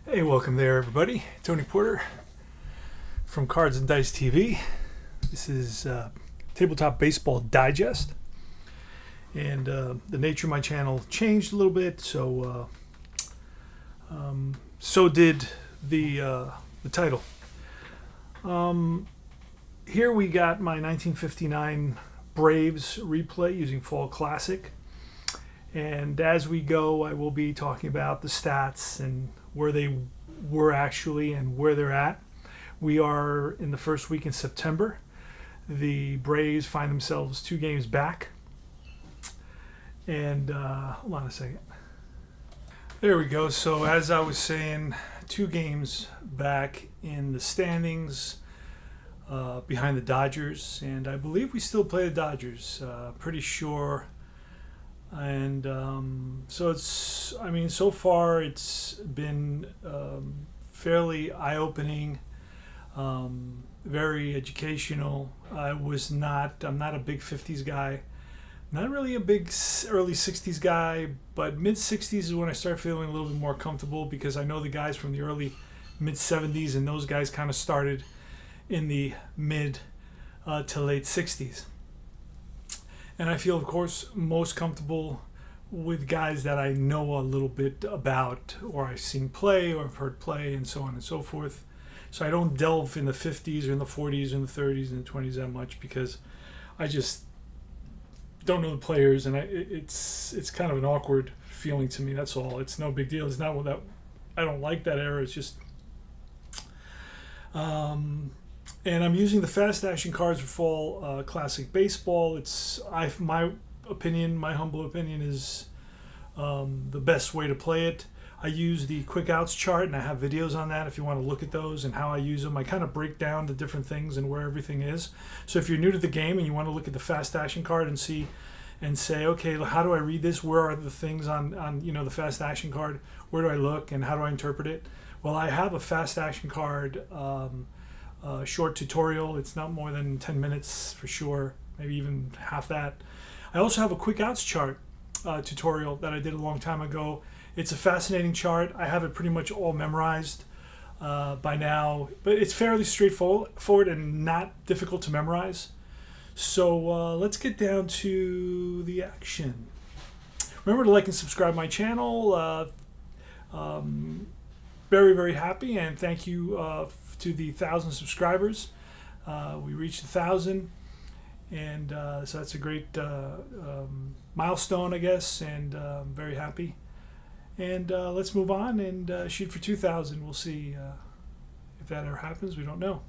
Hey, welcome there, everybody. Tony Porter from Cards and Dice TV. This is Tabletop Baseball Digest, and the nature of my channel changed a little bit, so so did the title. Here we got my 1959 Braves replay using Fall Classic, and as we go, I will be talking about the stats and where they were actually and where they're at. We are in the first week in September. The Braves find themselves 2 games back. And hold on a second. There we go. So as I was saying, 2 games back in the standings behind the Dodgers. And I believe we still play the Dodgers. Pretty sure. And so it's, I mean, so far it's been fairly eye-opening, very educational. I'm not a big 50s guy, not really a big early 60s guy, but mid 60s is when I start feeling a little bit more comfortable, because I know the guys from the early mid 70s, and those guys kind of started in the mid to late 60s. And I feel, of course, most comfortable with guys that I know a little bit about, or I've seen play, or I've heard play, and so on and so forth. So I don't delve in the 50s or in the 40s or in the 30s and the 20s that much, because I just don't know the players, and it's kind of an awkward feeling to me. That's all. It's no big deal. It's not that I don't like that era. It's just and I'm using the fast action cards for Fall Classic Baseball. My humble opinion is the best way to play it. I use the quick outs chart, and I have videos on that if you want to look at those and how I use them. I kind of break down the different things and where everything is. So if you're new to the game and you want to look at the fast action card and see and say, okay, how do I read this? Where are the things on the fast action card? Where do I look and how do I interpret it? Well, I have a fast action card short tutorial. It's not more than 10 minutes for sure, maybe even half that. I also have a quick outs chart tutorial that I did a long time ago. It's a fascinating chart. I have it pretty much all memorized by now, but it's fairly straightforward and not difficult to memorize. So let's get down to the action. Remember to like and subscribe my channel. Very, very happy, and thank you to the 1,000 subscribers. We reached 1,000, and so that's a great milestone, I guess, and I'm very happy. And let's move on and shoot for 2,000. We'll see if that ever happens. We don't know.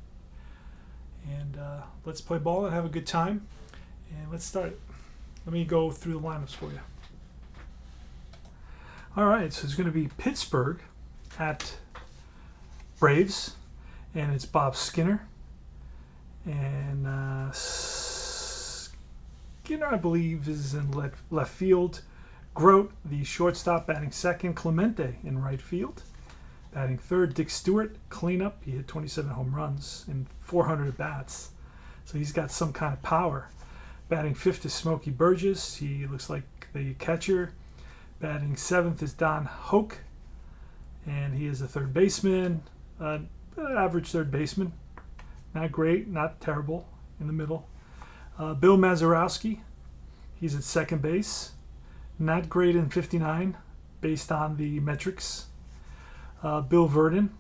And let's play ball and have a good time. And let's start it. Let me go through the lineups for you. All right, so it's going to be Pittsburgh at Braves, and it's Bob Skinner. And Skinner, I believe, is in left field. Grote, the shortstop, batting second. Clemente in right field. Batting third, Dick Stewart, cleanup. He hit 27 home runs and 400 at-bats. So he's got some kind of power. Batting fifth is Smokey Burgess. He looks like the catcher. Batting seventh is Don Hoke, and he is a third baseman. Average third baseman. Not great, not terrible, in the middle. Bill Mazeroski, he's at second base. Not great in 59, based on the metrics. Bill Verdon,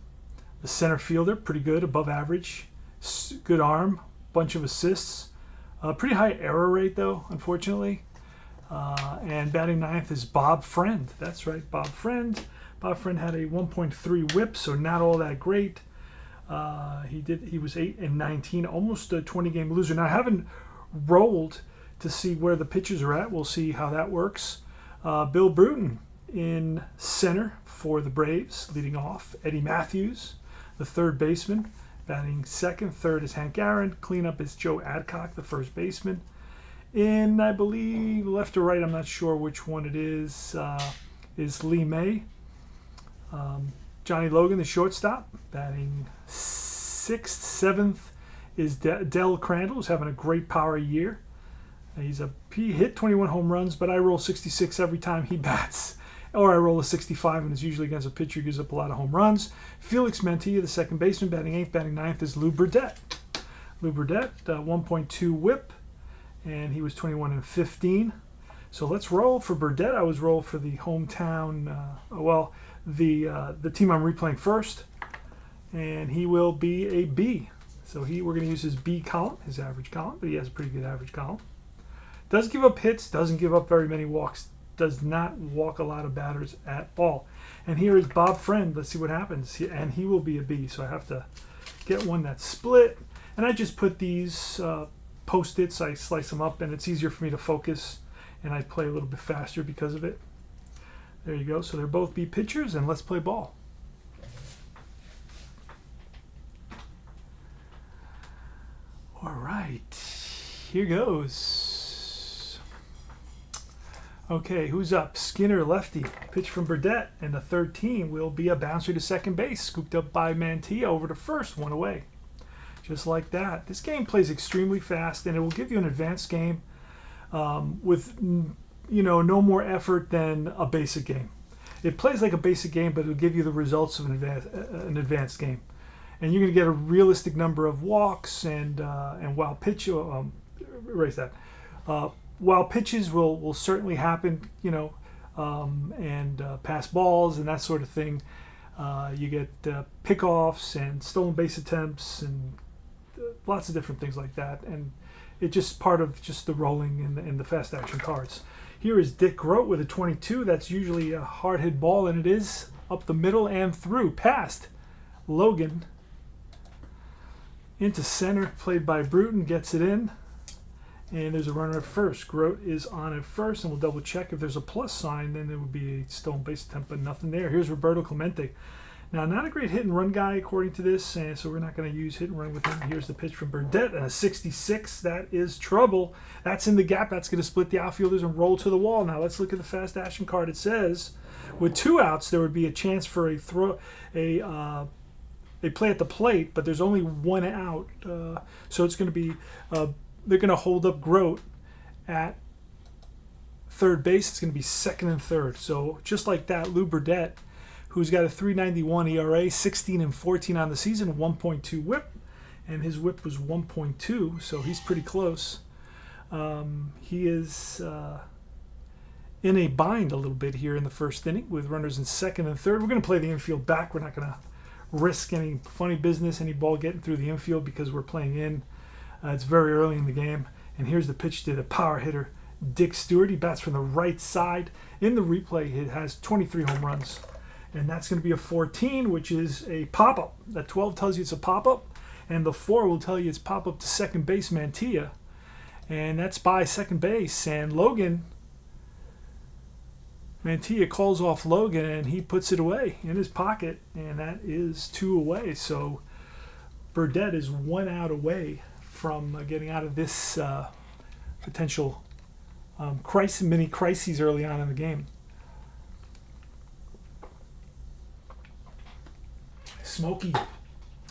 the center fielder, pretty good, above average. Good arm, bunch of assists. Pretty high error rate, though, unfortunately. And batting ninth is Bob Friend. That's right, Bob Friend. Bob Friend had a 1.3 whip, so not all that great. He was 8-19, almost a 20-game loser. Now, I haven't rolled to see where the pitchers are at. We'll see how that works. Bill Bruton in center for the Braves, leading off. Eddie Matthews, the third baseman, batting second. Third is Hank Aaron. Cleanup is Joe Adcock, the first baseman. In, I believe, left or right, I'm not sure which one it is Lee May. Johnny Logan, the shortstop, batting sixth. Seventh is Del Crandall, who's having a great power year. He hit 21 home runs, but I roll 66 every time he bats. or I roll a 65, and it's usually against a pitcher who gives up a lot of home runs. Felix Mantilla, the second baseman, batting 8th, batting 9th is Lou Burdett. Lou Burdett, 1.2 whip, and he was 21 and 15. So let's roll for Burdett. I was rolled for the hometown, the team I'm replaying first, and he will be a B. So we're going to use his B column, his average column, but he has a pretty good average column. Does give up hits, doesn't give up very many walks, does not walk a lot of batters at all. And here is Bob Friend. Let's see what happens. And he will be a B, so I have to get one that's split. And I just put these Post-its, I slice them up, and it's easier for me to focus, and I play a little bit faster because of it. There you go. So they're both B pitchers, and let's play ball. All right, here goes. Okay, who's up? Skinner, lefty. Pitch from Burdett, and the 13 will be a bouncer to second base, scooped up by Mantilla over to first, one away. Just like that. This game plays extremely fast, and it will give you an advanced game with no more effort than a basic game. It plays like a basic game, but it'll give you the results of an advanced game. And you're going to get a realistic number of walks and wild pitch. Erase that. Wild pitches will certainly happen, and pass balls and that sort of thing. You get pickoffs and stolen base attempts and lots of different things like that. And it's just part of just the rolling in the fast action cards. Here is Dick Grote with a 22. That's usually a hard hit ball, and it is up the middle and through. Past Logan. Into center, played by Bruton, gets it in. And there's a runner at first. Grote is on at first, and we'll double check if there's a plus sign, then it would be a stolen base attempt, but nothing there. Here's Roberto Clemente. Now, not a great hit and run guy according to this, and so we're not going to use hit and run with him. Here's the pitch from Burdett, and a 66. That is trouble. That's in the gap. That's going to split the outfielders and roll to the wall. Now, let's look at the fast action card. It says, with 2 outs, there would be a chance for a play at the plate, but there's only 1 out, so it's going to be they're going to hold up Grote at third base. It's going to be second and third. So just like that, Lou Burdett, who's got a 3.91 ERA, 16 and 14 on the season, 1.2 whip, and his whip was 1.2, so he's pretty close. He is in a bind a little bit here in the first inning with runners in second and third. We're going to play the infield back. We're not going to risk any funny business, any ball getting through the infield because we're playing in. It's very early in the game. And here's the pitch to the power hitter, Dick Stewart. He bats from the right side. In the replay, it has 23 home runs. And that's going to be a 14, which is a pop-up. That 12 tells you it's a pop-up. And the 4 will tell you it's pop-up to second base, Mantilla. And that's by second base. And Mantilla calls off Logan, and he puts it away in his pocket, and that is 2 away. So Burdett is 1 out away from getting out of this potential mini crises early on in the game. Smokey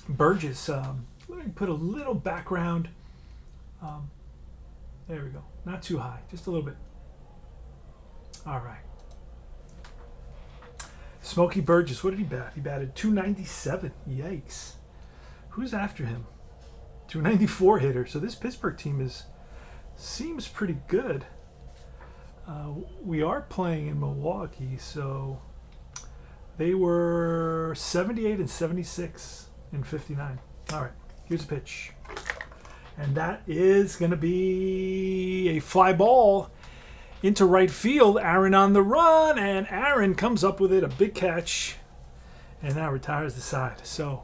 Burgess. Let me put a little background. There we go. Not too high, just a little bit. All right. Smokey Burgess, what did he bat? He batted 297. Yikes. Who's after him? 294 hitter. So this Pittsburgh team seems pretty good. We are playing in Milwaukee, so they were 78 and 76 in 59. All right, here's a pitch. And that is going to be a fly ball into right field. Aaron on the run, and Aaron comes up with it, a big catch, and now retires the side. So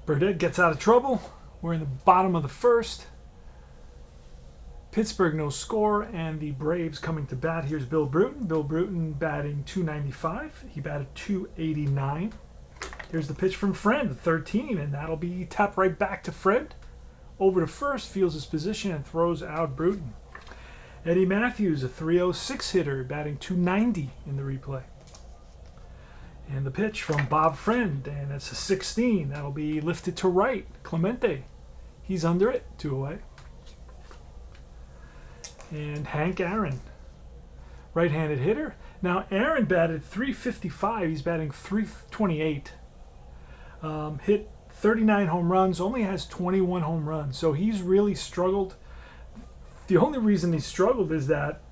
Burdett gets out of trouble. We're in the bottom of the first. Pittsburgh no score, and the Braves coming to bat. Here's Bill Bruton. Bill Bruton batting 295. He batted 289. Here's the pitch from Friend, 13, and that'll be tapped right back to Friend. Over to first, feels his position, and throws out Bruton. Eddie Matthews, a 306 hitter, batting 290 in the replay. And the pitch from Bob Friend, and it's a 16. That'll be lifted to right. Clemente, he's under it, 2 away. And Hank Aaron, right-handed hitter. Now Aaron batted .355. He's batting .328. Hit 39 home runs. Only has 21 home runs. So he's really struggled. The only reason he struggled is that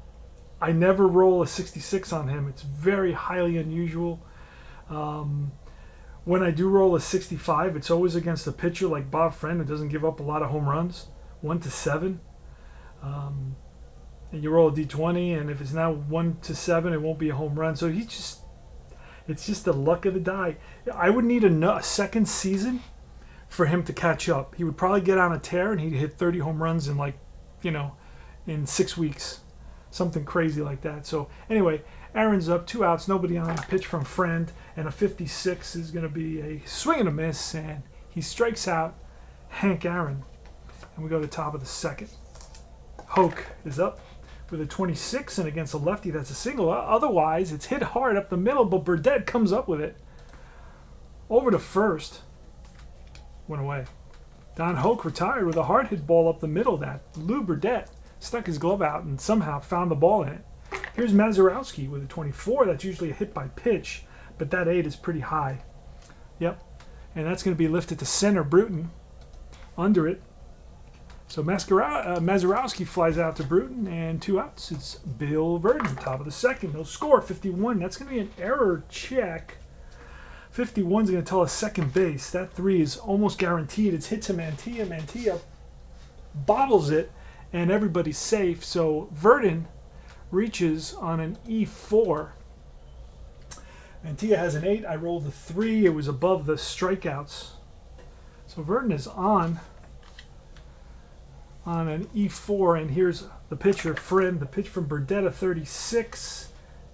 I never roll a 66 on him. It's very highly unusual. When I do roll a 65, it's always against a pitcher like Bob Friend, who doesn't give up a lot of home runs, 1-7. And you roll a D20, and if it's now 1-7, it won't be a home run. So it's just the luck of the die. I would need a second season for him to catch up. He would probably get on a tear, and he'd hit 30 home runs in in 6 weeks. Something crazy like that. So anyway, Aaron's up, 2 outs, nobody on. Pitch from Friend, and a 56 is going to be a swing and a miss, and he strikes out Hank Aaron. And we go to the top of the second. Hoke is up with a 26, and against a lefty, that's a single. Otherwise, it's hit hard up the middle, but Burdett comes up with it. Over to first. Went away. Don Hoke retired with a hard hit ball up the middle that Lou Burdett stuck his glove out and somehow found the ball in it. Here's Mazurowski with a 24. That's usually a hit by pitch, but that 8 is pretty high. Yep. And that's going to be lifted to center. Bruton under it. So Mazurowski flies out to Bruton, and 2 outs. It's Bill Verdon, top of the second. He'll score 51. That's going to be an error check. 51 is going to tell us second base. That 3 is almost guaranteed. It's hit to Mantilla. Mantilla bottles it, and everybody's safe. So Verdon reaches on an E4. Mantilla has an 8. I rolled a 3. It was above the strikeouts. So Verdon is on an E4, and here's the pitcher, Friend. The pitch from Burdett, 36,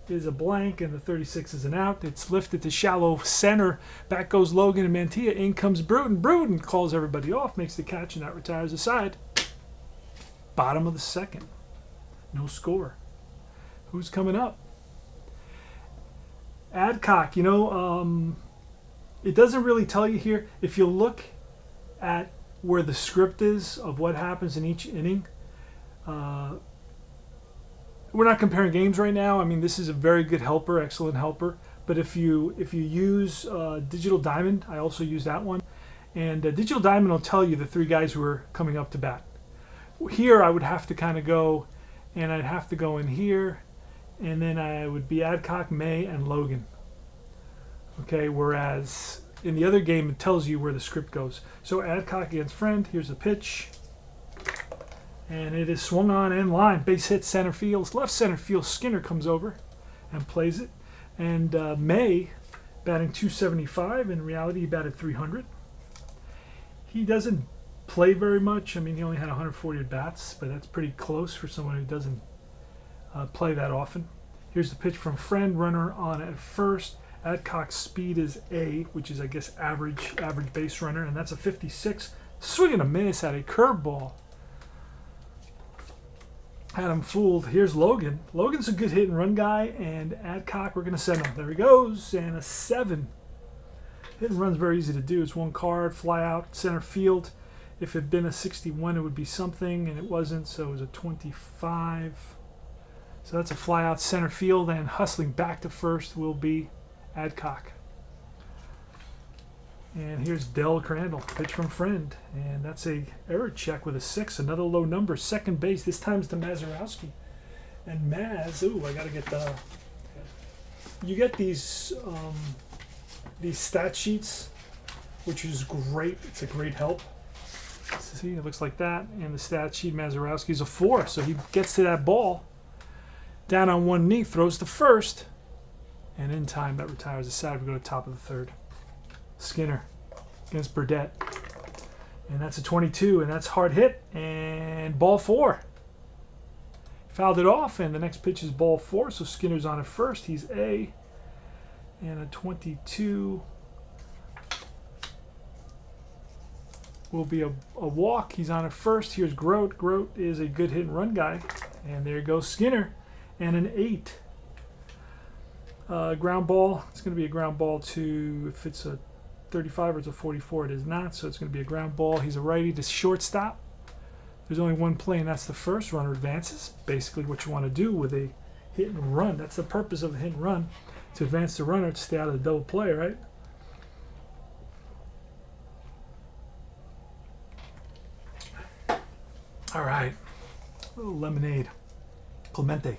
is a blank, and the 36 is an out. It's lifted to shallow center. Back goes Logan and Mantilla. In comes Bruton. Bruton calls everybody off, makes the catch, and that retires the side. Bottom of the second. No score. Who's coming up? Adcock. It doesn't really tell you here. If you look at where the script is of what happens in each inning, we're not comparing games right now. I mean, this is a very good helper, excellent helper. But if you use Digital Diamond, I also use that one, and Digital Diamond will tell you the 3 guys who are coming up to bat. Here, I would have to kind of go, and I'd have to go in here, and then I would be Adcock, May, and Logan. Okay, whereas in the other game, it tells you where the script goes. So Adcock against Friend. Here's the pitch. And it is swung on and line. Base hit center field. Left center field. Skinner comes over and plays it. And May batting .275. In reality, he batted .300. He doesn't play very much. I mean, he only had 140 at-bats, but that's pretty close for someone who doesn't play that often. Here's the pitch from Friend. Runner on at first. Adcock's speed is A, which is, I guess, average base runner, and that's a 56. Swing and a miss at a curveball. Had him fooled. Here's Logan. Logan's a good hit and run guy, and Adcock, we're going to send him. There he goes, and a 7. Hit and run's very easy to do. It's 1 card, fly out, center field. If it had been a 61, it would be something, and it wasn't, so it was a 25. So that's a fly out center field, and hustling back to first will be Adcock. And here's Del Crandall, pitch from Friend, and that's a error check with a 6, another low number, second base. This time's to Mazurowski, and Maz. Ooh, I gotta get the. You get these stat sheets, which is great. It's a great help. See, it looks like that, and the stat sheet. Mazurowski's a 4, so he gets to that ball. Down on one knee, throws to first. And in time, that retires the side. We go to top of the third. Skinner against Burdett. And that's a 22, and that's hard hit. And ball 4. Fouled it off, and the next pitch is ball 4. So Skinner's on at first. He's A. And a 22 will be a walk. He's on at first. Here's Grote. Grote is a good hit and run guy. And there goes Skinner. And an 8. Ground ball. It's going to be a ground ball to, if it's a 35 or it's a 44, it is not. So it's going to be a ground ball. He's a righty to shortstop. There's only one play, and that's the first. Runner advances. Basically what you want to do with a hit and run. That's the purpose of a hit and run, to advance the runner to stay out of the double play, right? All right, a little lemonade. Clemente,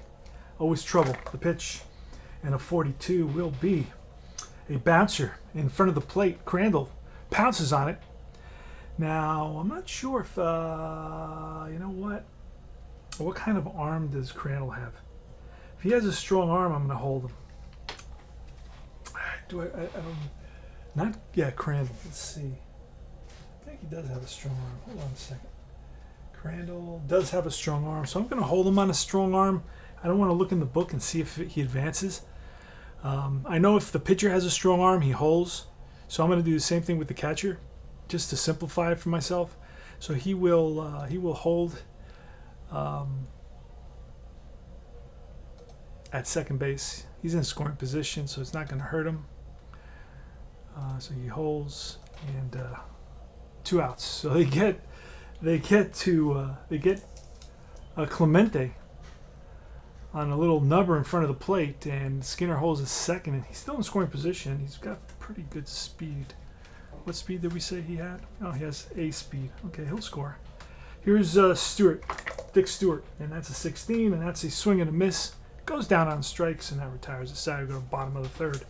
always trouble. The pitch, and a 42 will be a bouncer in front of the plate. Crandall pounces on it. Now, I'm not sure if, you know what kind of arm does Crandall have? If he has a strong arm, I'm going to hold him. I don't, not, yeah, Crandall. Let's see. I think he does have a strong arm. Hold on a second. Crandall does have a strong arm, so I'm going to hold him on a strong arm. I don't want to look in the book and see if he advances. I know if the pitcher has a strong arm, he holds. So I'm going to do the same thing with the catcher, just to simplify it for myself. So he will hold at second base. He's in scoring position, so it's not going to hurt him. So he holds, and 2 outs. So they get Clemente on a little nubber in front of the plate, and Skinner holds his second, and he's still in scoring position. He's got pretty good speed. What speed did we say he had? Oh, he has A speed. Okay, he'll score. Here's Stewart, Dick Stewart, and that's a 16, and that's a swing and a miss. Goes down on strikes, and that retires the side. We go to the bottom of the third.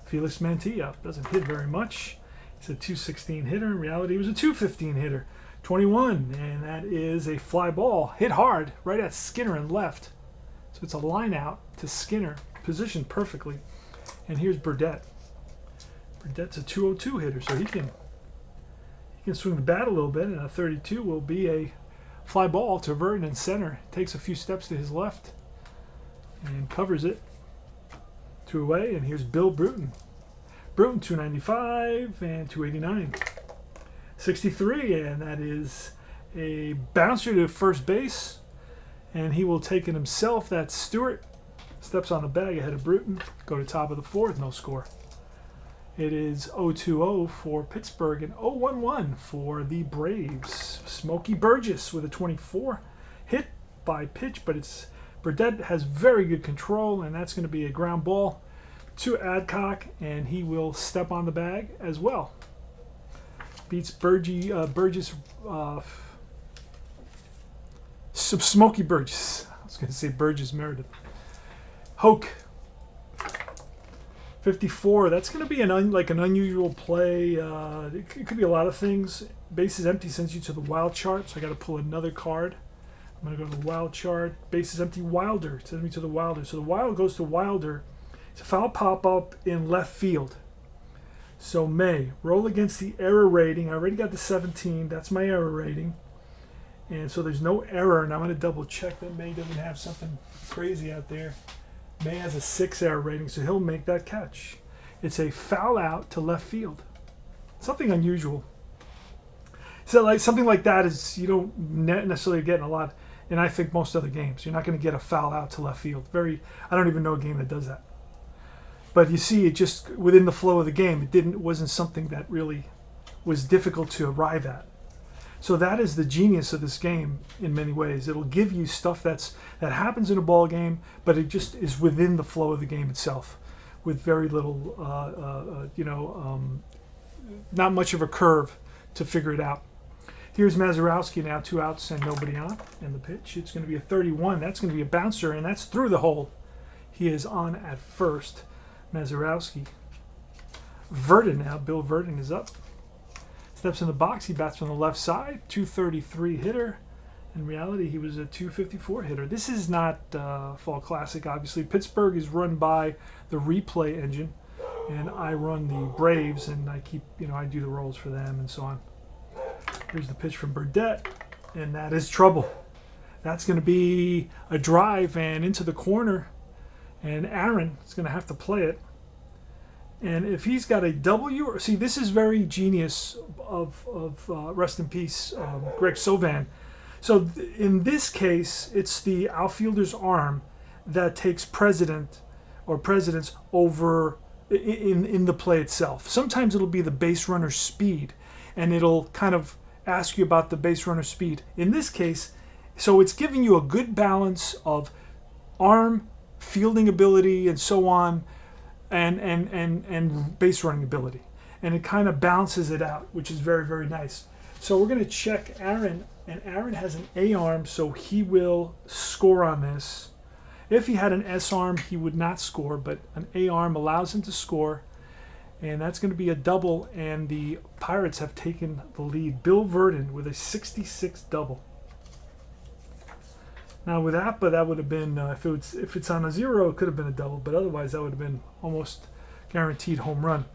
Felix Mantilla doesn't hit very much. He's a 216 hitter. In reality, he was a 215 hitter. 21, and that is a fly ball. Hit hard, right at Skinner and left. So it's a line out to Skinner, positioned perfectly. And here's Burdett. Burdett's a 202 hitter, so he can swing the bat a little bit, and a 32 will be a fly ball to Verdon in center. Takes a few steps to his left and covers it. 2 away, and here's Bill Bruton. Bruton, 295 and 289. 63, and that is a bouncer to first base, and he will take it himself. That's Stewart. Steps on the bag ahead of Bruton. Go to top of the fourth, no score. It is 0-2-0 for Pittsburgh and 0-1-1 for the Braves. Smokey Burgess with a 24. Hit by pitch, but Burdett has very good control, and that's going to be a ground ball to Adcock, and he will step on the bag as well. Beats Burgess, Smokey Burgess. I was going to say Burgess Meredith. Hoke, 54. That's going to be an unusual play. It could be a lot of things. Bases empty sends you to the wild chart, so I got to pull another card. I'm going to go to the wild chart. Bases empty, Wilder sends me to the Wilder. So the Wild goes to Wilder. It's a foul pop up in left field. So May, roll against the error rating. I already got the 17. That's my error rating. And so there's no error. And I'm going to double check that May doesn't have something crazy out there. May has a 6 error rating, so he'll make that catch. It's a foul out to left field. Something unusual. So like something like that is you don't necessarily get in a lot. And I think most other games, you're not going to get a foul out to left field. I don't even know a game that does that. But you see, it just within the flow of the game, it wasn't something that really was difficult to arrive at. So that is the genius of this game in many ways. It'll give you stuff that happens in a ball game, but it just is within the flow of the game itself, with very little, not much of a curve to figure it out. Here's Mazeroski now, 2 outs and nobody on, and the pitch. It's going to be a 31. That's going to be a bouncer, and that's through the hole. He is on at first. Mazeroski. Verdon now. Bill Verdon is up. Steps in the box. He bats from the left side. 233 hitter. In reality, he was a 254 hitter. This is not Fall Classic, obviously. Pittsburgh is run by the replay engine, and I run the Braves, and I do the rolls for them and so on. Here's the pitch from Burdett, and that is trouble. That's going to be a drive and into the corner, and Aaron is going to have to play it. And if he's got a W, see, this is very genius of rest in peace, Greg Sovan. So in this case, it's the outfielder's arm that takes precedence over in the play itself. Sometimes it'll be the base runner's speed, and it'll kind of ask you about the base runner's speed. In this case, so it's giving you a good balance of arm, fielding ability and so on, and base running ability. And it kind of balances it out, which is very, very nice. So we're going to check Aaron, and Aaron has an A arm, so he will score on this. If he had an S arm, he would not score, but an A arm allows him to score, and that's going to be a double, and the Pirates have taken the lead. Bill Verdon with a 66 double. Now with APA, that would have been, if it's on a zero, it could have been a double, but otherwise that would have been almost guaranteed home run.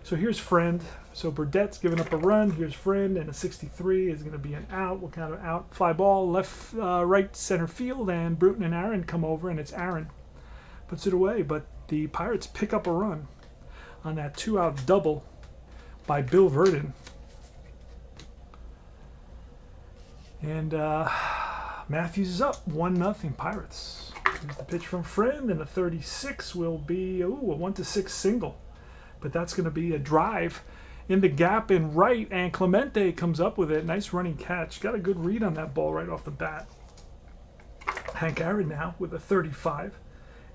So here's Friend. So Burdett's giving up a run. Here's Friend, and a 63 is going to be an out. What kind of out? Fly ball, left, right center field, and Bruton and Aaron come over, and it's Aaron. Puts it away, but the Pirates pick up a run on that 2-out double by Bill Verdon. And Matthews is up, 1-0 Pirates. Here's the pitch from Friend, and a 36 will be a 1-6 single. But that's going to be a drive in the gap in right, and Clemente comes up with it. Nice running catch. Got a good read on that ball right off the bat. Hank Aaron now with a 35.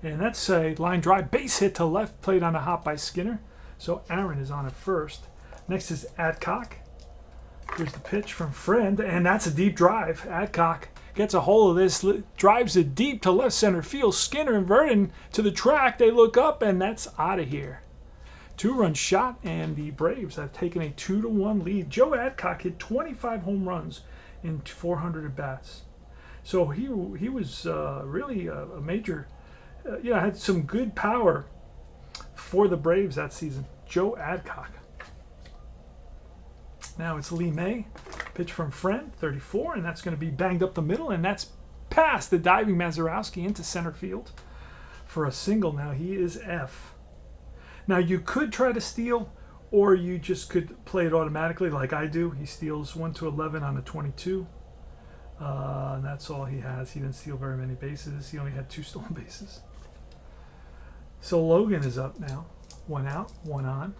And that's a line drive. Base hit to left, played on a hop by Skinner. So Aaron is on at first. Next is Adcock. Here's the pitch from Friend, and that's a deep drive. Adcock gets a hold of this, drives it deep to left center field. Skinner and Verdon to the track. They look up, and that's out of here. 2-run shot, and the Braves have taken a 2-1 lead. Joe Adcock hit 25 home runs in 400 at-bats. So he was really a major, had some good power for the Braves that season. Joe Adcock. Now it's Lee May. Pitch from Friend, 34, and that's going to be banged up the middle, and that's past the diving Mazeroski into center field for a single. Now he is F. Now you could try to steal, or you just could play it automatically like I do. He steals 1-11 on a 22. And that's all he has. He didn't steal very many bases. He only had 2 stolen bases. So Logan is up now. 1 out, 1 on.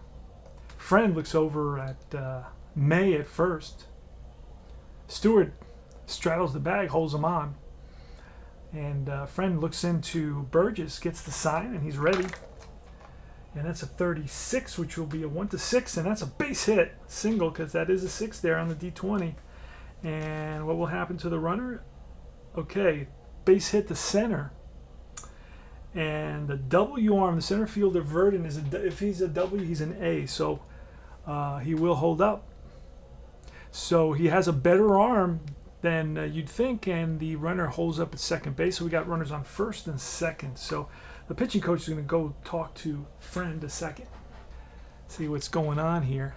Friend looks over at May at first. Stewart straddles the bag, holds him on. And Friend looks into Burgess, gets the sign, and he's ready. And that's a 36, which will be a 1-6, and that's a base hit single, because that is a 6 there on the D20. And what will happen to the runner? Okay, base hit to center. And the W arm, the center fielder Verdon is if he's a W, he's an A. So he will hold up. So he has a better arm than you'd think, and the runner holds up at second base. So we got runners on first and second. So the pitching coach is going to go talk to Friend a second, see what's going on here.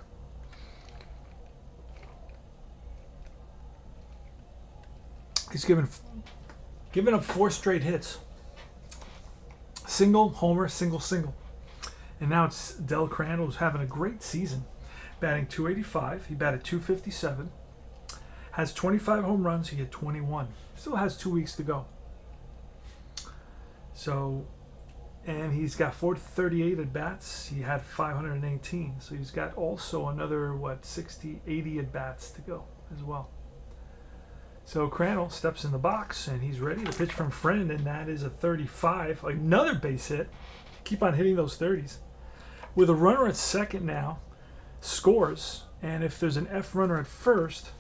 He's given up 4 straight hits. Single, homer, single, single. And now it's Del Crandall, who's having a great season. Batting .285. He batted .257. Has 25 home runs. He hit 21. Still has 2 weeks to go. So, and he's got 438 at-bats. He had 518. So he's got also another, 60, 80 at-bats to go as well. So Crandall steps in the box, and he's ready to pitch from Friend, and that is a 35. Another base hit. Keep on hitting those 30s. With a runner at second now, scores, and if there's an F runner at first,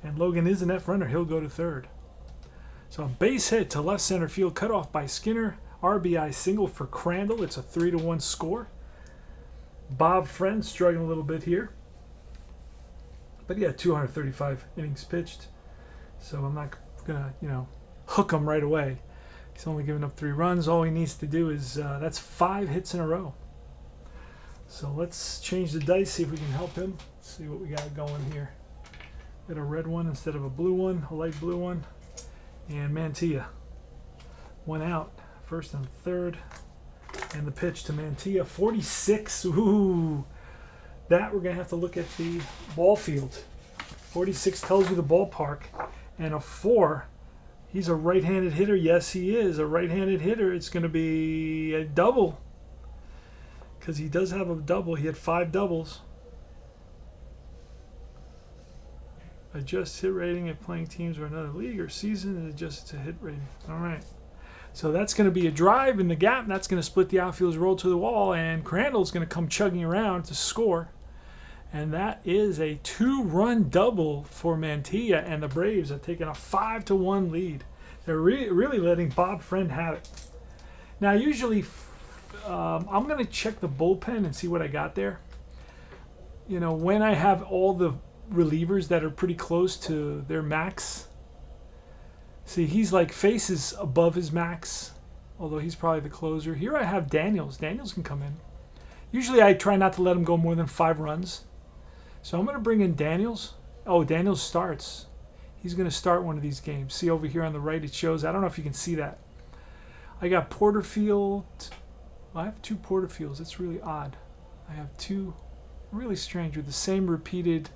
and Logan is an F runner, he'll go to third. So a base hit to left center field, cut off by Skinner. RBI single for Crandall. It's a 3-1 score. Bob Friend struggling a little bit here. But yeah, 235 innings pitched. So I'm not going to, hook him right away. He's only given up 3 runs. All he needs to do is, that's 5 hits in a row. So let's change the dice, see if we can help him. Let's see what we got going here. Got a red one instead of a blue one, a light blue one. And Mantilla. 1 out, first and third. And the pitch to Mantilla, 46. Ooh, that we're going to have to look at the ball field. 46 tells you the ballpark. And a 4, he's a right-handed hitter. Yes, he is a right-handed hitter. It's going to be a double, because he does have a double. He had 5 doubles. Adjust hit rating if playing teams or another league or season, and adjust to hit rating. All right. So that's going to be a drive in the gap, and that's going to split the outfield's roll to the wall, and Crandall's going to come chugging around to score. And that is a 2-run double for Mantilla, and the Braves are taking a 5-1 lead. They're really letting Bob Friend have it. Now, usually, I'm going to check the bullpen and see what I got there. You know, when I have all the relievers that are pretty close to their max. See, he's like faces above his max, although he's probably the closer. Here I have Daniels. Daniels can come in. Usually I try not to let him go more than 5 runs. So I'm going to bring in Daniels. Oh, Daniels starts. He's going to start one of these games. See over here on the right, it shows. I don't know if you can see that. I got Porterfield. I have 2 Porterfields. That's really odd. I have 2 really strange with the same repeated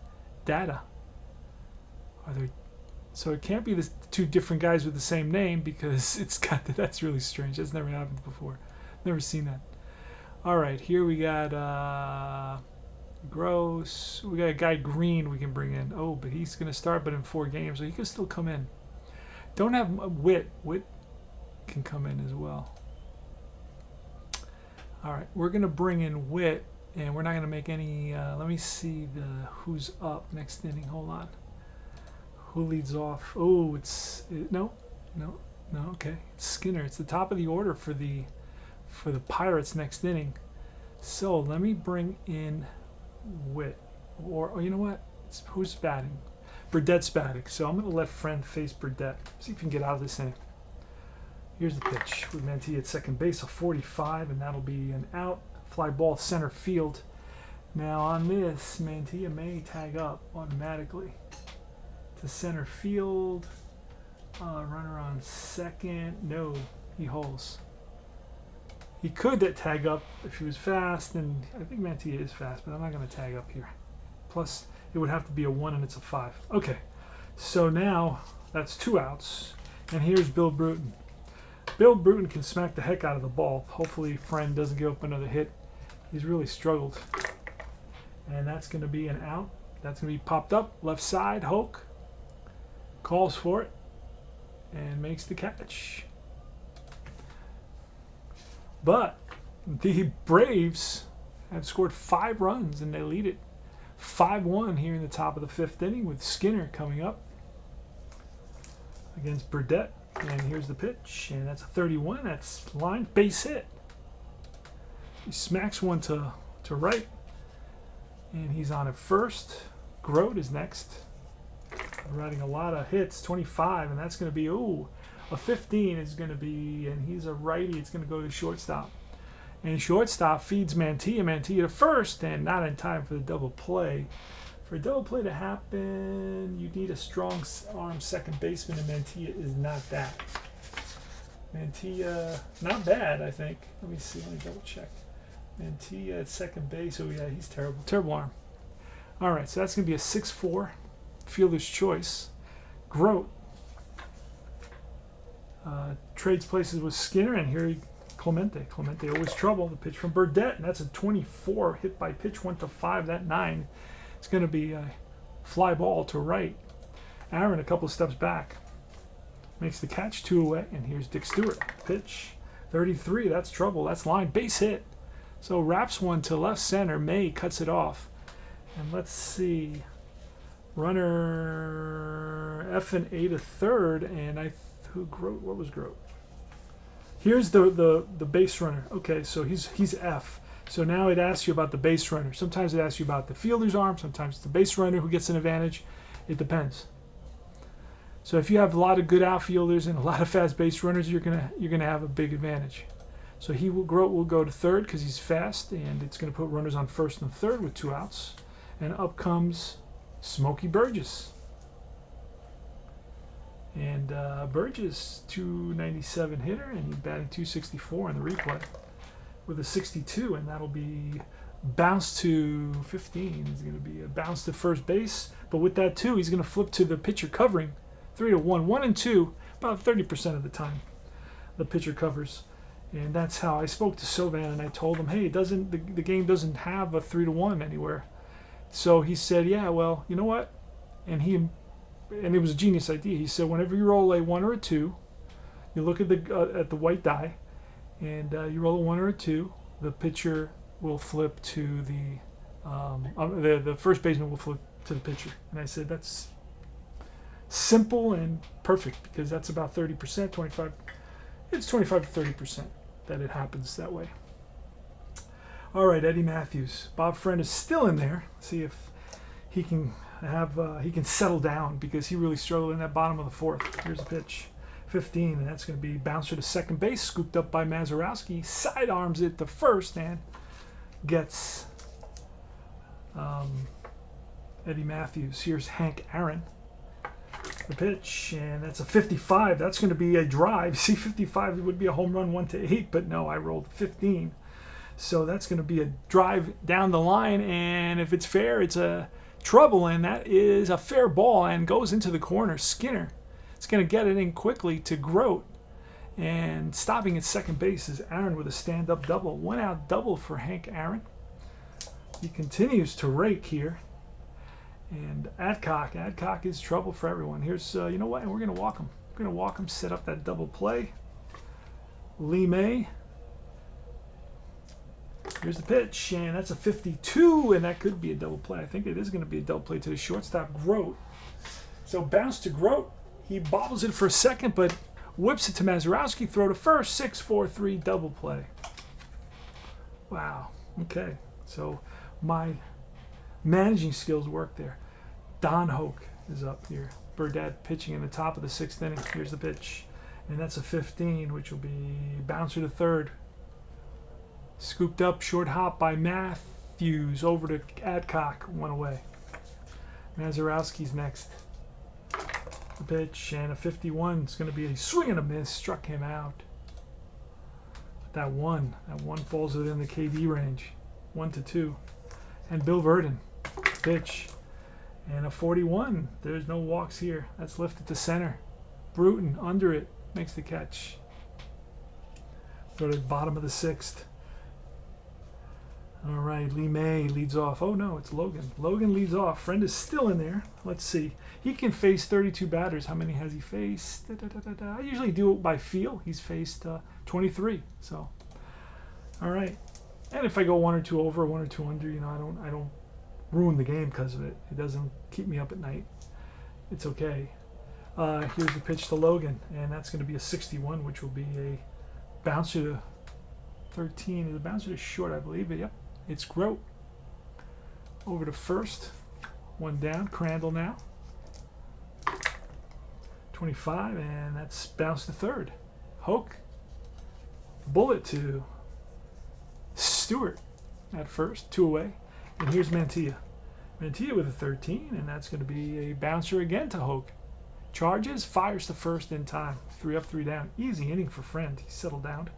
data. Are there? So it can't be the 2 different guys with the same name because it's got that's really strange. That's never happened before. Never seen that. All right, here we got Gross. We got a guy Green we can bring in. Oh, but he's going to start, but in 4 games, so he can still come in. Don't have Witt. Witt can come in as well. All right, we're going to bring in Witt, and we're not going to make any. Let me see who's up next inning. Hold on. Who leads off? Oh, no. Okay, it's Skinner. It's the top of the order for the Pirates next inning. So let me bring in Witt, or you know what? Who's batting? Burdett's batting. So I'm going to let Friend face Burdett. See if he can get out of this inning. Here's the pitch with Mantilla at second base, a 45, and that'll be an out. Fly ball center field. Now on this, Mantilla may tag up automatically to center field. Runner on second. No, he holds. He could tag up if he was fast, and I think Mantilla is fast, but I'm not going to tag up here. Plus, it would have to be a 1 and it's a 5. Okay, so now that's 2 outs, and here's Bill Bruton. Bill Bruton can smack the heck out of the ball. Hopefully, Friend doesn't give up another hit. He's really struggled. And that's going to be an out. That's going to be popped up. Left side, Hoke calls for it and makes the catch. But the Braves have scored 5 runs, and they lead it 5-1 here in the top of the 5th inning with Skinner coming up against Burdett. And here's the pitch, and that's a 31. That's line base hit. He smacks one to right, and he's on at first. Grote is next. Riding a lot of hits, 25, and that's going to be, a 15 is going to be, and he's a righty. It's going to go to shortstop. And shortstop feeds Mantilla. Mantilla to first, and not in time for the double play. For a double play to happen, you need a strong arm second baseman, and Mantilla is not that. Mantilla, not bad, I think. Let me see. Let me double check. Mantilla at second base. Oh, yeah, he's terrible. Terrible arm. All right, so that's going to be a 6-4 fielder's choice. Grote trades places with Skinner, and here Clemente. Clemente always trouble. The pitch from Burdett, and that's a 24. Hit by pitch 1 to 5. That 9. It's going to be a fly ball to right. Aaron a couple of steps back. Makes the catch, 2 away, and here's Dick Stewart. Pitch, 33, that's trouble. That's line, base hit. So wraps one to left center. May cuts it off. And let's see. Runner F and A to third, and what was Grote? Here's the base runner. Okay, so he's F. So now it asks you about the base runner. Sometimes it asks you about the fielder's arm. Sometimes it's the base runner who gets an advantage. It depends. So if you have a lot of good outfielders and a lot of fast base runners, you're gonna have a big advantage. So Grote will go to third because he's fast, and it's going to put runners on first and third with 2 outs. And up comes Smokey Burgess. And Burgess, 297 hitter, and he's batting 264 in the replay with a 62, and that'll be bounce to 15. It's going to be a bounce to first base, but with that too, he's going to flip to the pitcher covering 3-1, 1 and 2, about 30% of the time. The pitcher covers, and that's how I spoke to Sylvan, and I told him, hey, the game doesn't have a 3-1 anywhere. So he said, yeah, well, you know what? And it was a genius idea. He said, whenever you roll a 1 or a 2, You look at the white die, and you roll a 1 or a 2. The pitcher will flip to the first baseman will flip to the pitcher. And I said that's simple and perfect because that's about 30%, 25. It's 25 to 30% that it happens that way. All right, Eddie Matthews. Bob Friend is still in there. See if he can settle down because he really struggled in that bottom of the fourth. Here's a pitch. 15, and that's going to be bouncer to second base, scooped up by Mazurowski, sidearms it to first, and gets Eddie Matthews. Here's Hank Aaron. The pitch, and that's a 55. That's going to be a drive. See, 55 would be a home run 1-8, but no, I rolled 15. So that's going to be a drive down the line, and if it's fair, it's a trouble, and that is a fair ball and goes into the corner. Skinner is going to get it in quickly to Grote, and stopping at second base is Aaron with a stand-up double. 1-out double for Hank Aaron. He continues to rake here. And Adcock is trouble for everyone. Here's, you know what, and we're going to walk him. We're going to walk him, set up that double play. Lee May. Here's the pitch, and that's a 52, and that could be a double play. I think it is going to be a double play to the shortstop, Grote. So bounce to Grote. He bobbles it for a second, but whips it to Mazurowski. Throw to first. 6-4-3 double play. Wow. Okay. So my managing skills work there. Don Hoke is up here. Burdett pitching in the top of the 6th inning. Here's the pitch. And that's a 15, which will be bouncer to third. Scooped up, short hop by Matthews. Over to Adcock. 1 away. Mazurowski's next. The pitch, and a 51. It's going to be a swing and a miss. Struck him out. That one falls within the KD range. 1-2. And Bill Verdon. Pitch. And a 41. There's no walks here. That's lifted to center. Bruton under it. Makes the catch. Go to the bottom of the 6th. All right, Lee May leads off. Oh, no, it's Logan. Logan leads off. Friend is still in there. Let's see. He can face 32 batters. How many has he faced? I usually do it by feel. He's faced 23. So, all right. And if I go 1 or 2 over, 1 or 2 under, you know, I don't ruin the game because of it. It doesn't keep me up at night. It's okay. Here's the pitch to Logan, and that's going to be a 61, which will be a bouncer to 13. Is a bouncer to short, I believe. But yep, it's Grote. Over to first. 1 down. Crandall now. 25, and that's bounce to third. Hoke. Bullet to Stewart at first. 2 away. And here's Mantilla. Mantilla with a 13, and that's going to be a bouncer again to Hoke. Charges, fires to first in time. 3 up, 3 down. Easy inning for Friend. He settled down.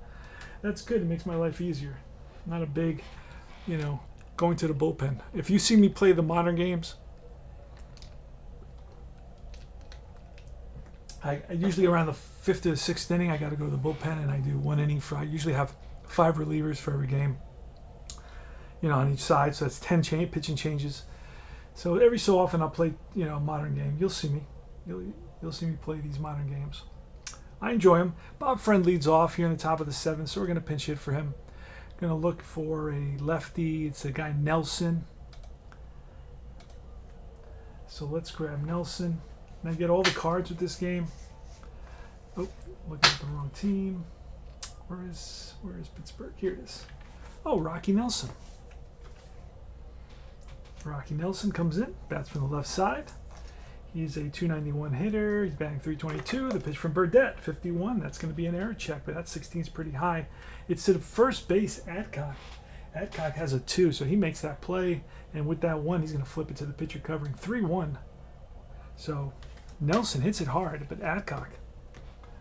That's good. It makes my life easier. Not a big, you know, going to the bullpen. If you see me play the modern games, I usually around the 5th to 6th inning, I got to go to the bullpen, and I do 1 inning for. I usually have 5 relievers for every game, you know, on each side. So that's 10 pitching changes. So every so often I'll play, you know, a modern game. You'll see me. You'll see me play these modern games. I enjoy them. Bob Friend leads off here in the top of the 7th, so we're going to pinch hit for him. Going to look for a lefty. It's a guy Nelson. So let's grab Nelson. And I get all the cards with this game. Oh, looking at the wrong team. Where is Pittsburgh? Here it is. Oh, Rocky Nelson. Rocky Nelson comes in, bats from the left side. He's a 291 hitter. He's batting 322. The pitch from Burdett, 51. That's going to be an error check, but that 16 is pretty high. It's to the first base, Adcock. Adcock has a 2, so he makes that play. And with that 1, he's going to flip it to the pitcher covering 3-1. So Nelson hits it hard, but Adcock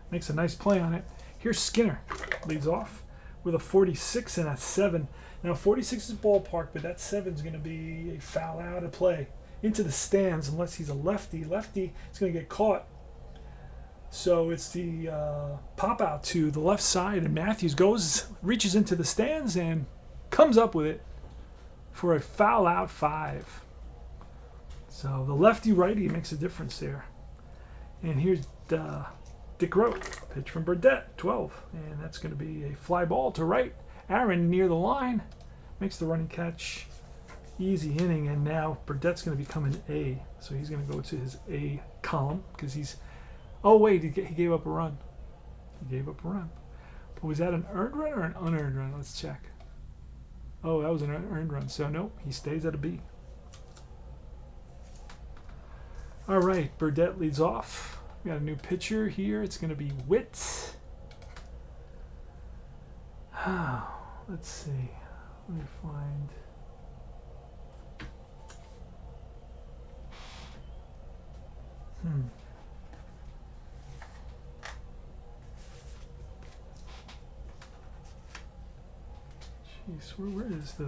makes a nice play on it. Here's Skinner. Leads off with a 46 and a 7. Now 46 is ballpark, but that 7 is going to be a foul out of play. Into the stands unless he's a lefty. Lefty is going to get caught. So it's the pop out to the left side, and Matthews reaches into the stands and comes up with it for a foul out 5. So the lefty righty makes a difference there. And here's Dick Groat. Pitch from Burdett, 12. And that's going to be a fly ball to right. Aaron near the line. Makes the running catch. Easy inning. And now Burdett's going to become an A. So he's going to go to his A column because he's... Oh, wait. He gave up a run. He gave up a run. But was that an earned run or an unearned run? Let's check. Oh, that was an earned run. So, nope. He stays at a B. All right. Burdett leads off. We got a new pitcher here. It's going to be Witt. Let's see. Let me find. Jeez, where is the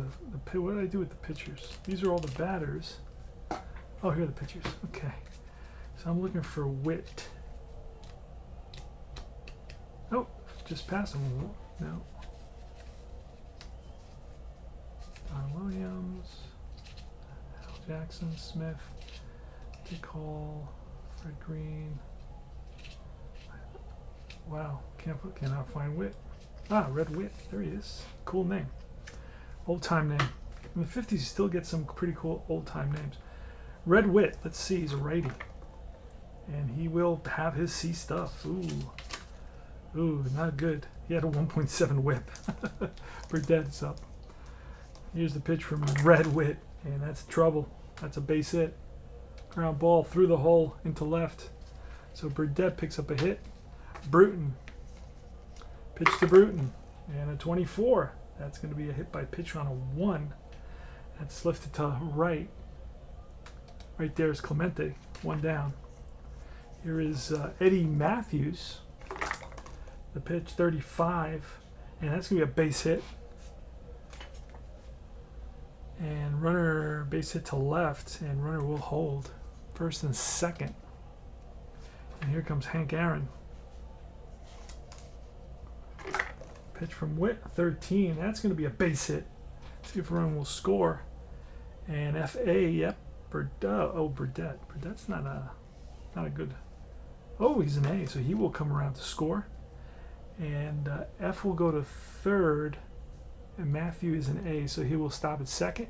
what did I do with the pitchers? These are all the batters. Oh, here are the pitchers. Okay. So I'm looking for Witt. Oh, just pass him. No. Don Williams, Al Jackson, Smith, Dick Hall, Fred Green. Wow, cannot find Witt. Ah, Red Witt. There he is. Cool name. Old time name. In the 50s, you still get some pretty cool old time names. Red Witt. Let's see. He's a righty. And he will have his C stuff. Ooh, not good. He had a 1.7 whip. Burdett's up. Here's the pitch from Red Witt. And that's trouble. That's a base hit. Ground ball through the hole into left. So Burdett picks up a hit. Bruton. Pitch to Bruton. And a 24. That's going to be a hit by pitch on a 1. That's lifted to right. Right there is Clemente. 1 down. Here is Eddie Matthews. The pitch, 35. And that's going to be a base hit. And runner base hit to left. And runner will hold. First and second. And here comes Hank Aaron. Pitch from Witt, 13. That's going to be a base hit. See if Ron will score. And FA, yep. Burdett. Burdett's not a good. Oh, he's an A, so he will come around to score. And F will go to third. And Matthew is an A, so he will stop at second.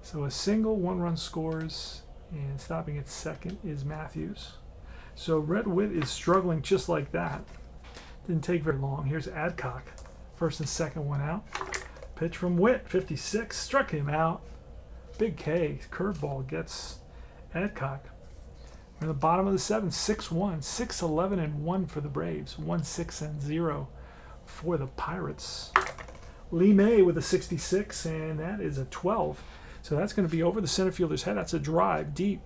So a single, 1-run scores. And stopping at second is Matthews. So Red Witt is struggling just like that. Didn't take very long. Here's Adcock. First and second, 1 out. Pitch from Witt, 56. Struck him out. Big K. Curveball gets Adcock. We're in the bottom of the 7th, 6-1. 6-11 and 1 for the Braves. 1-6-0 for the Pirates. Lee May with a 66, and that is a 12. So that's going to be over the center fielder's head. That's a drive deep.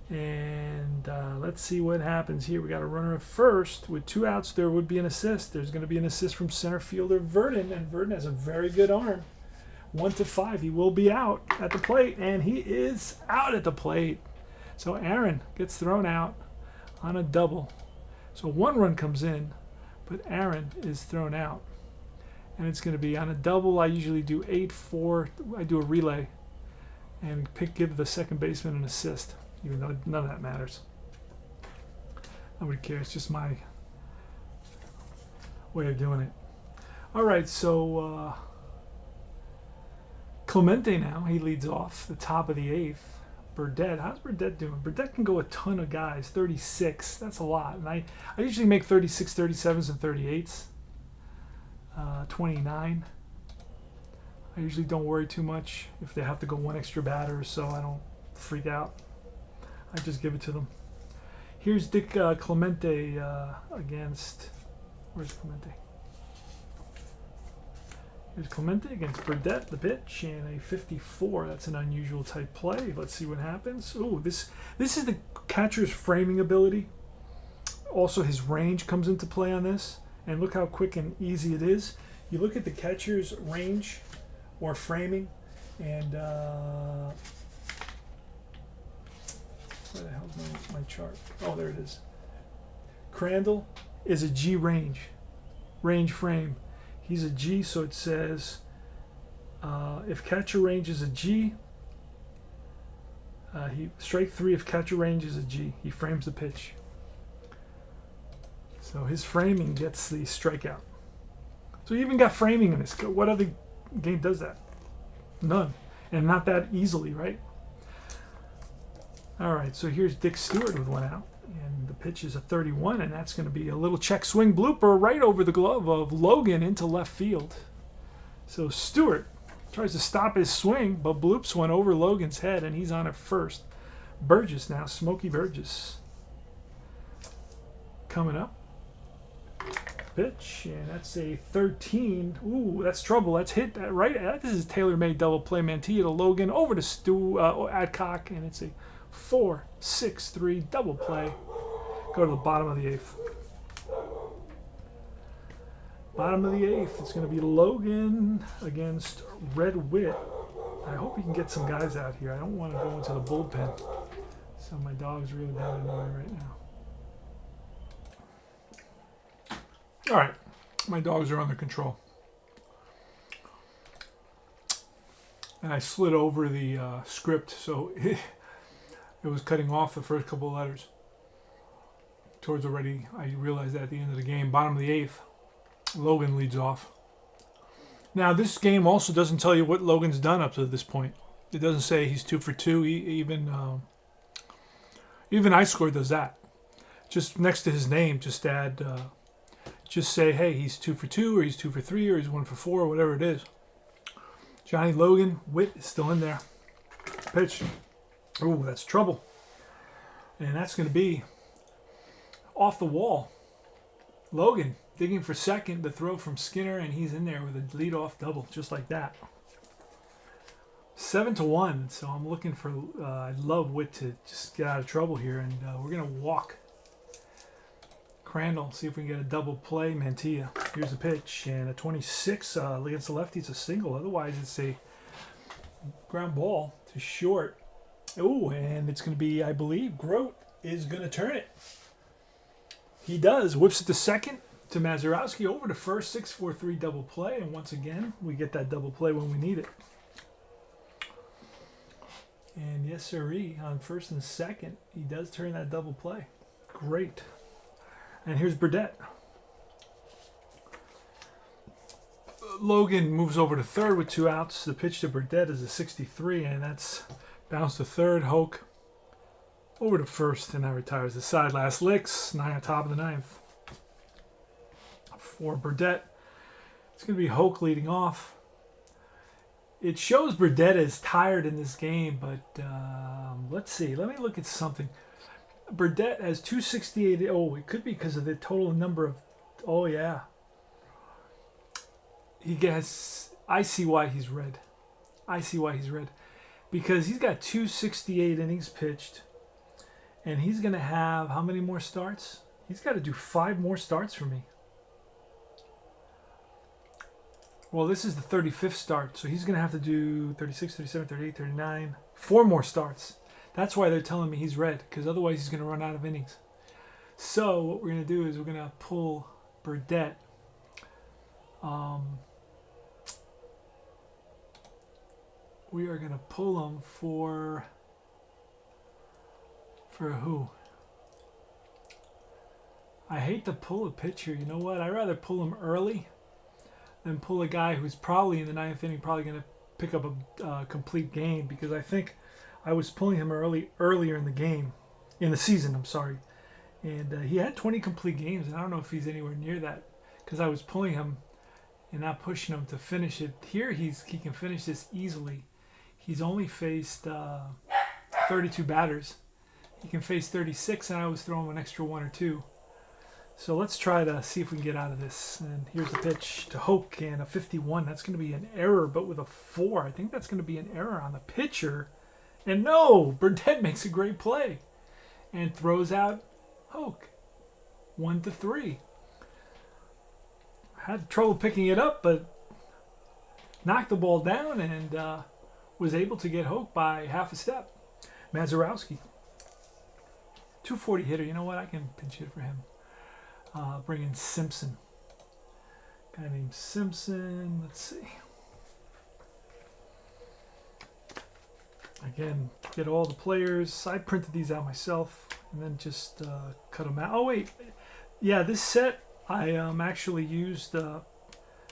And let's see what happens here. We got a runner at first. With 2 outs, there would be an assist. There's going to be an assist from center fielder Verdon, and Verdon has a very good arm. 1-5. He will be out at the plate, and he is out at the plate. So Aaron gets thrown out on a double. So 1 run comes in, but Aaron is thrown out. And it's going to be on a double. I usually do 8-4. I do a relay and give the second baseman an assist. Even though none of that matters. Nobody cares, just my way of doing it. All right, so Clemente now, he leads off the top of the 8th. Burdett, how's Burdett doing? Burdett can go a ton of guys, 36, that's a lot. And I usually make 36, 37s, and 38s. 29. I usually don't worry too much if they have to go 1 extra batter, so I don't freak out. I just give it to them. Here's Dick Clemente against... Where's Clemente? Here's Clemente against Burdett, the pitch, and a 54. That's an unusual type play. Let's see what happens. Ooh, this is the catcher's framing ability. Also, his range comes into play on this. And look how quick and easy it is. You look at the catcher's range or framing, and... where the hell's my chart? Oh, there it is. Crandall is a G range frame. He's a G, so it says if catcher range is a G, he strike 3 if catcher range is a G. He frames the pitch. So his framing gets the strikeout. So he even got framing in this. What other game does that? None. And not that easily, right? All right, so here's Dick Stewart with one out. And the pitch is a 31, and that's going to be a little check swing blooper right over the glove of Logan into left field. So Stewart tries to stop his swing, but bloops one over Logan's head, and he's on at first. Burgess now, Smokey Burgess. Coming up. Pitch, and that's a 13. Ooh, that's trouble. That's hit right. This is tailor-made double play. Mantilla to Logan, over to Adcock, and it's a 4-6-3 double play. Go to the bottom of the eighth. Bottom of the eighth. It's going to be Logan against Red Wit. I hope he can get some guys out here. I don't want to go into the bullpen. So my dog's really bad annoying right now. All right, my dogs are under control. And I slid over the script, so it was cutting off the first couple of letters. I realized that at the end of the game. Bottom of the eighth, Logan leads off. Now, this game also doesn't tell you what Logan's done up to this point. It doesn't say he's 2 for 2. Even iScore does that. Just next to his name, just add... just say, hey, he's 2 for 2, or he's 2 for 3, or he's 1 for 4, or whatever it is. Johnny Logan, Witt is still in there. Pitch. Ooh, that's trouble. And that's going to be off the wall. Logan digging for second, the throw from Skinner, and he's in there with a leadoff double, just like that. 7-1, so I'm looking for, I'd love Witt to just get out of trouble here, and we're going to walk Crandall, see if we can get a double play. Mantilla, here's the pitch, and a 26 against the lefty. It's a single. Otherwise, it's a ground ball to short. Oh, and it's going to be, I believe, Grote is going to turn it. He does. Whips it to second to Mazurowski, over to first. 6-4-3 double play, and once again, we get that double play when we need it. And yes, sirree, on first and second, he does turn that double play. Great. And here's Burdette. Logan moves over to third with 2 outs. The pitch to Burdette is a 63, and that's bounced to third. Hoke over to first, and now retires the side. Last licks, 9 on top of the 9th. For Burdette, it's going to be Hoke leading off. It shows Burdette is tired in this game, but let's see. Let me look at something. Burdette has 268. Oh, it could be because of the total number of... Oh, yeah. He gets... I see why he's red. Because he's got 268 innings pitched. And he's going to have... How many more starts? He's got to do 5 more starts for me. Well, this is the 35th start. So he's going to have to do 36, 37, 38, 39. 4 more starts. That's why they're telling me he's red, because otherwise he's going to run out of innings. So what we're going to do is we're going to pull Burdette. We are going to pull him for who? I hate to pull a pitcher. You know what? I'd rather pull him early than pull a guy who's probably in the 9th inning, probably going to pick up a complete game, because I think I was pulling him earlier in the game, in the season, I'm sorry. And he had 20 complete games, and I don't know if he's anywhere near that, because I was pulling him and not pushing him to finish it. Here he can finish this easily. He's only faced 32 batters. He can face 36, and I was throwing him an extra 1 or 2. So let's try to see if we can get out of this. And here's the pitch to Hoke, and a 51. That's going to be an error, but with a 4. I think that's going to be an error on the pitcher. And no, Burdette makes a great play and throws out Hoke. 1-3. Had trouble picking it up, but knocked the ball down and was able to get Hoke by half a step. Mazurowski. 240 hitter. You know what? I can pinch hit for him. Bring in Simpson. Guy named Simpson. Let's see. Again, get all the players. I printed these out myself and then just cut them out. Oh, wait. Yeah, this set I actually used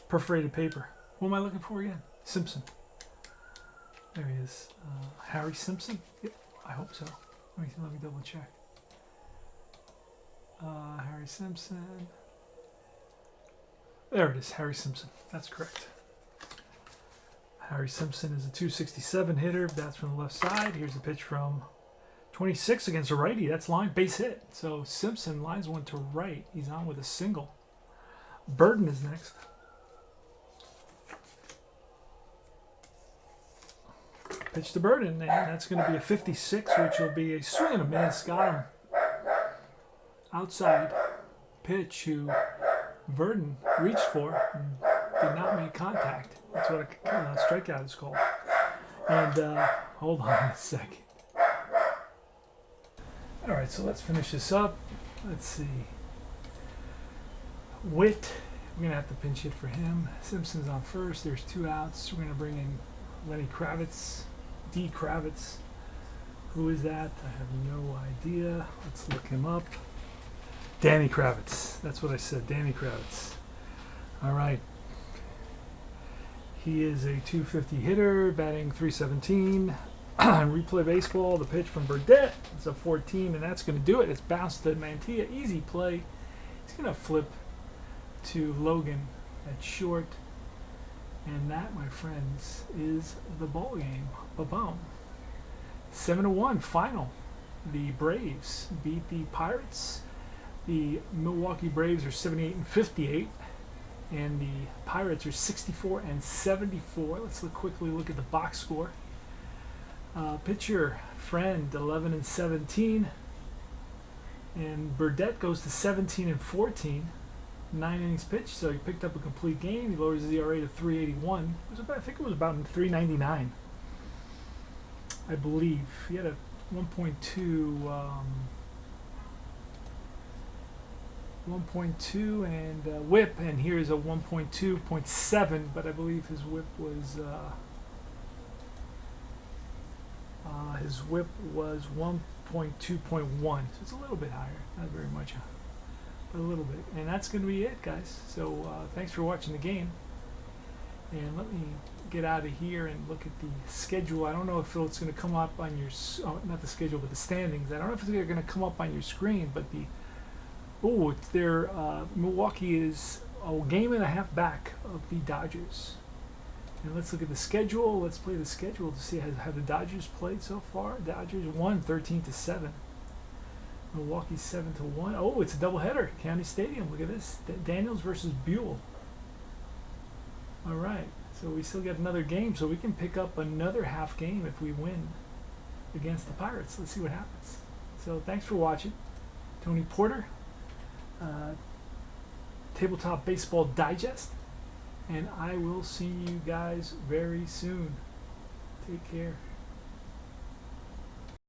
perforated paper. What am I looking for again? Simpson. There he is. Harry Simpson. Yep, I hope so. Let me double check. Harry Simpson. There it is, Harry Simpson. That's correct. Harry Simpson is a 267 hitter. That's from the left side. Here's a pitch from 26 against a righty. That's line base hit. So Simpson lines one to right. He's on with a single. Burden is next. Pitch to Burden, and that's going to be a 56, which will be a swing and a miss. Got him. Outside pitch who Burden reached for and did not make contact. That's what a strikeout is called. And hold on a second. All right, so let's finish this up. Let's see. Witt, we're going to have to pinch hit for him. Simpson's on first. There's 2 outs. We're going to bring in Lenny Kravitz, D. Kravitz. Who is that? I have no idea. Let's look him up. Danny Kravitz. That's what I said, Danny Kravitz. All right. He is a 250 hitter, batting 317. Replay baseball, the pitch from Burdette. It's a 14, and that's going to do it. It's bounced to Mantilla. Easy play. He's going to flip to Logan at short. And that, my friends, is the ball game. Ba-boom. 7-1 final. The Braves beat the Pirates. The Milwaukee Braves are 78-58. And the Pirates are 64-74. Let's quickly look at the box score. Pitcher Friend 11-17, and Burdette goes to 17-14. 9 innings pitched, so he picked up a complete game. He lowers his ERA to 3.81. I think it was about 3.99, I believe. He had a 1.2 and whip, and here's a 1.2.7, but I believe his whip was 1.2.1, so it's a little bit higher, not very much, but a little bit. And that's going to be it, guys. So thanks for watching the game, and let me get out of here and look at the schedule. I don't know if it's going to come up on your not the schedule, but the standings. I don't know if it's going to come up on your screen, but it's there. Milwaukee is a game and a half back of the Dodgers. And let's look at the schedule. Let's play the schedule to see how the Dodgers played so far. Dodgers won 13-7. Milwaukee 7-1. Oh, it's a doubleheader. County Stadium. Look at this. Daniels versus Buell. All right. So we still get another game, so we can pick up another half game if we win against the Pirates. Let's see what happens. So thanks for watching. Tony Porter, Tabletop Baseball Digest. And I will see you guys very soon. Take care.